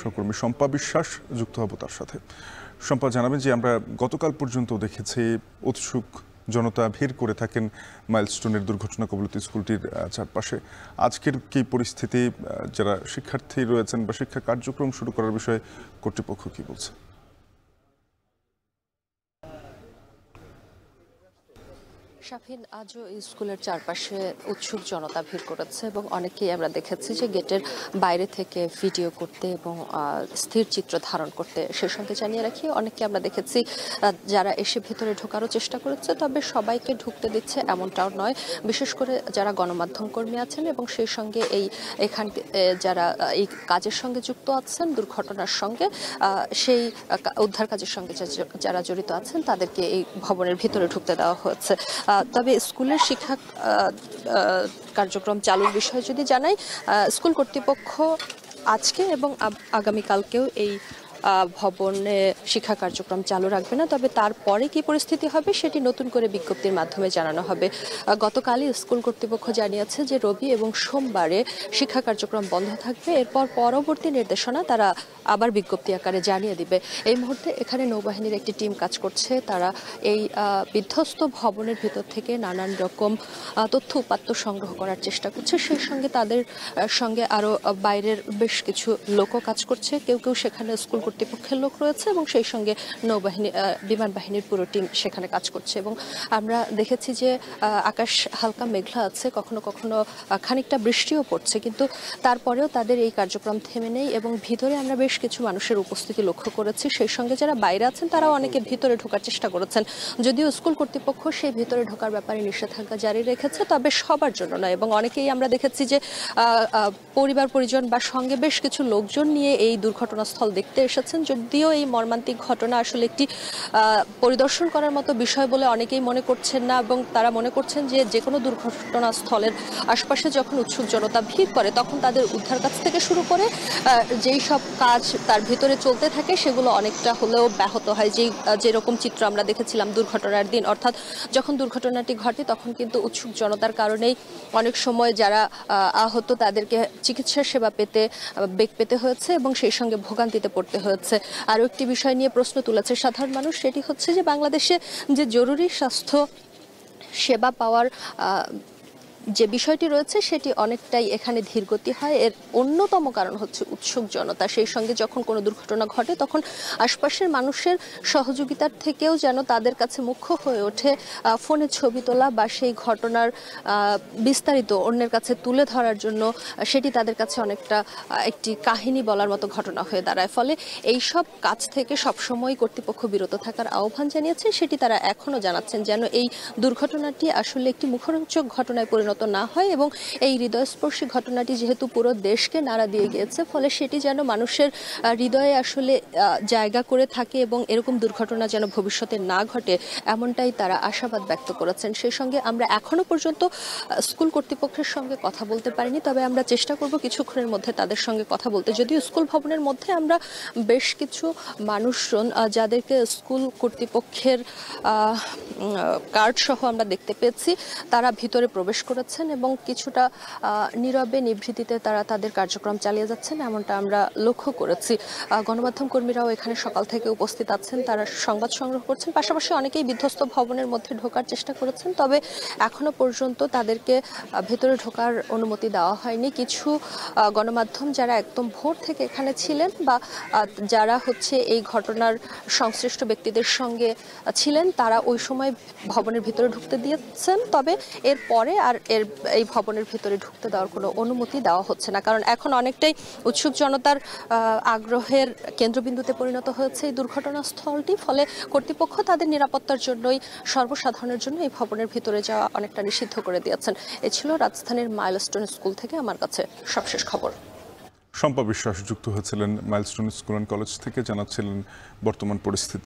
সহকর্মী শম্পা বিশ্বাস যুক্ত হব তার সাথে। শম্পা, জানাবেন যে আমরা গতকাল পর্যন্ত দেখেছি উৎসুক জনতা ভিড় করে থাকেন মাইলস্টোনের দুর্ঘটনা কবলিত স্কুলটির চারপাশে। আজকের কি পরিস্থিতি, যারা শিক্ষার্থী রয়েছেন বা শিক্ষা কার্যক্রম শুরু করার বিষয়ে কর্তৃপক্ষ কি বলছে? শাফিন, আজও স্কুলের চারপাশে উৎসুক জনতা ভিড় করেছে এবং অনেকেই আমরা দেখেছি যে গেটের বাইরে থেকে ভিডিও করতে এবং স্থির চিত্র ধারণ করতে। সেই সঙ্গে জানিয়ে রাখি, অনেকে আমরা দেখেছি যারা এসে ভেতরে ঢোকারও চেষ্টা করেছে, তবে সবাইকে ঢুকতে দিচ্ছে এমনটাও নয়। বিশেষ করে যারা গণমাধ্যম কর্মী আছেন এবং সেই সঙ্গে এখানে যারা এই কাজের সঙ্গে যুক্ত আছেন, দুর্ঘটনার সঙ্গে সেই উদ্ধার কাজের সঙ্গে যারা জড়িত আছেন, তাদেরকে এই ভবনের ভিতরে ঢুকতে দেওয়া হয়েছে। তবে স্কুলের শিক্ষা কার্যক্রম চালুর বিষয়ে যদি জানাই, স্কুল কর্তৃপক্ষ আজকে এবং আগামীকালকেও এই ভবনে শিক্ষা কার্যক্রম চালু রাখবে না। তবে তারপরে কি পরিস্থিতি হবে সেটি নতুন করে বিজ্ঞপ্তির মাধ্যমে জানানো হবে। গতকালই স্কুল কর্তৃপক্ষ জানিয়েছে যে রবি এবং সোমবারে শিক্ষা কার্যক্রম বন্ধ থাকবে। এরপর পরবর্তী নির্দেশনা তারা আবার বিজ্ঞপ্তি আকারে জানিয়ে দিবে। এই মুহূর্তে এখানে নৌবাহিনীর একটি টিম কাজ করছে। তারা এই বিধ্বস্ত ভবনের ভিতর থেকে নানান রকম তথ্য উপাত্ত সংগ্রহ করার চেষ্টা করছে। সেই সঙ্গে তাদের সঙ্গে আরও বাইরের বেশ কিছু লোকও কাজ করছে। কেউ কেউ সেখানে স্কুল কর্তৃপক্ষের লোক রয়েছে এবং সেই সঙ্গে নৌবাহিনী, বিমান বাহিনীর পুরো টিম সেখানে কাজ করছে। এবং আমরা দেখেছি যে আকাশ হালকা মেঘলা আছে, কখনো কখনো খানিকটা বৃষ্টিও পড়ছে, কিন্তু তারপরেও তাদের এই কার্যক্রম থেমে নেই এবং ভিতরে আমরা বেশ কিছু মানুষের উপস্থিতি লক্ষ্য করেছি। সেই সঙ্গে যারা বাইরে আছেন তারাও অনেকে ভিতরে ঢোকার চেষ্টা করেছেন। যদিও স্কুল কর্তৃপক্ষ সেই ভিতরে ঢোকার ব্যাপারে নিষেধাজ্ঞা জারি রেখেছে, তবে সবার জন্য নয়। এবং অনেকেই আমরা দেখেছি যে পরিবার পরিজন বা সঙ্গে বেশ কিছু লোকজন নিয়ে এই দুর্ঘটনাস্থল দেখতে এসেছেন। যদিও এই মর্মান্তিক ঘটনা আসলে একটি পরিদর্শন করার মতো বিষয় বলে অনেকেই মনে করছেন না, এবং তারা মনে করছেন যে কোনো দুর্ঘটনাস্থলের আশপাশে যখন উৎসুক জনতা ভিড় করে তখন তাদের উদ্ধার কাজ থেকে শুরু করে যেই সব কাজ তার ভিতরে চলতে থাকে সেগুলো অনেকটা হলেও ব্যাহত হয়। যেরকম চিত্র আমরা দেখেছিলাম দুর্ঘটনার দিন, অর্থাৎ যখন দুর্ঘটনাটি ঘটে তখন কিন্তু উৎসুক জনতার কারণেই অনেক সময় যারা আহত তাদেরকে চিকিৎসা সেবা বেগ পেতে হয়েছে এবং সেই সঙ্গে ভোগান্তিতে পড়তে হয়েছে। আরও একটি বিষয় নিয়ে প্রশ্ন তুলেছে সাধারণ মানুষ, সেটি হচ্ছে যে বাংলাদেশে যে জরুরি স্বাস্থ্য সেবা পাওয়ার যে বিষয়টি রয়েছে সেটি অনেকটাই এখানে ধীরগতি হয়। এর অন্যতম কারণ হচ্ছে উৎসুক জনতা। সেই সঙ্গে যখন কোনো দুর্ঘটনা ঘটে তখন আশপাশের মানুষের সহযোগিতার থেকেও যেন তাদের কাছে মুখ্য হয়ে ওঠে ফোনে ছবি তোলা বা সেই ঘটনার বিস্তারিত অন্যের কাছে তুলে ধরার জন্য সেটি তাদের কাছে অনেকটা একটি কাহিনী বলার মতো ঘটনা হয়ে দাঁড়ায়। ফলে এইসব কাজ থেকে সবসময় কর্তৃপক্ষ বিরত থাকার আহ্বান জানিয়েছে। সেটি তারা এখনও জানাচ্ছেন যেন এই দুর্ঘটনাটি আসলে একটি মুখরোচক ঘটনায় পরিণত না হয় এবং এই হৃদয়স্পর্শী ঘটনাটি যেহেতু পুরো দেশকে নাড়া দিয়ে গিয়েছে, ফলে সেটি যেন মানুষের হৃদয়ে আসলে জায়গা করে থাকে এবং এরকম দুর্ঘটনা যেন ভবিষ্যতে না ঘটে, এমনটাই তারা আশাবাদ ব্যক্ত করেছেন। সেই সঙ্গে আমরা এখনো পর্যন্ত স্কুল কর্তৃপক্ষের সঙ্গে কথা বলতে পারিনি, তবে আমরা চেষ্টা করব কিছুক্ষণের মধ্যে তাদের সঙ্গে কথা বলতে। যদিও স্কুল ভবনের মধ্যে আমরা বেশ কিছু মানুষজন যাদেরকে স্কুল কর্তৃপক্ষের কার্ড সহ আমরা দেখতে পেয়েছি, তারা ভিতরে প্রবেশ করেছেন এবং কিছুটা নীরবে নিভৃতিতে তারা তাদের কার্যক্রম চালিয়ে যাচ্ছেন, এমনটা আমরা লক্ষ্য করেছি। গণমাধ্যম কর্মীরাও এখানে সকাল থেকে উপস্থিত আছেন, তারা সংবাদ সংগ্রহ করছেন। পাশাপাশি অনেকেই বিধ্বস্ত ভবনের মধ্যে ঢোকার চেষ্টা করেছেন, তবে এখনো পর্যন্ত তাদেরকে ভেতরে ঢোকার অনুমতি দেওয়া হয়নি। কিছু গণমাধ্যম যারা একদম ভোর থেকে এখানে ছিলেন বা যারা হচ্ছে এই ঘটনার সংশ্লিষ্ট ব্যক্তিদের সঙ্গে ছিলেন, তারা ওই সময় ভবনের ভিতরে ঢুকতে দিয়েছেন, তবে এরপরে আর এই ভবনের ভিতরে ঢুকতে দেওয়ার কোনো অনুমতি দেওয়া হচ্ছে না। কারণ এখন অনেকটাই উৎসুক জনতার আগ্রহের কেন্দ্রবিন্দুতে পরিণত হয়েছে এই দুর্ঘটনাস্থলটি। ফলে কর্তৃপক্ষ তাদের নিরাপত্তার জন্যই সর্বসাধারণের জন্য এই ভবনের ভিতরে যাওয়া অনেকটা নিষিদ্ধ করে দিয়েছেন। এ ছিল রাজধানীর মাইলস্টোন স্কুল থেকে আমার কাছে সবশেষ খবর। শম্পা বিশ্বাস যুক্ত হয়েছিলেন মাইলস্টোন স্কুল অ্যান্ড কলেজ থেকে, জানাচ্ছিলেন বর্তমান পরিস্থিতি।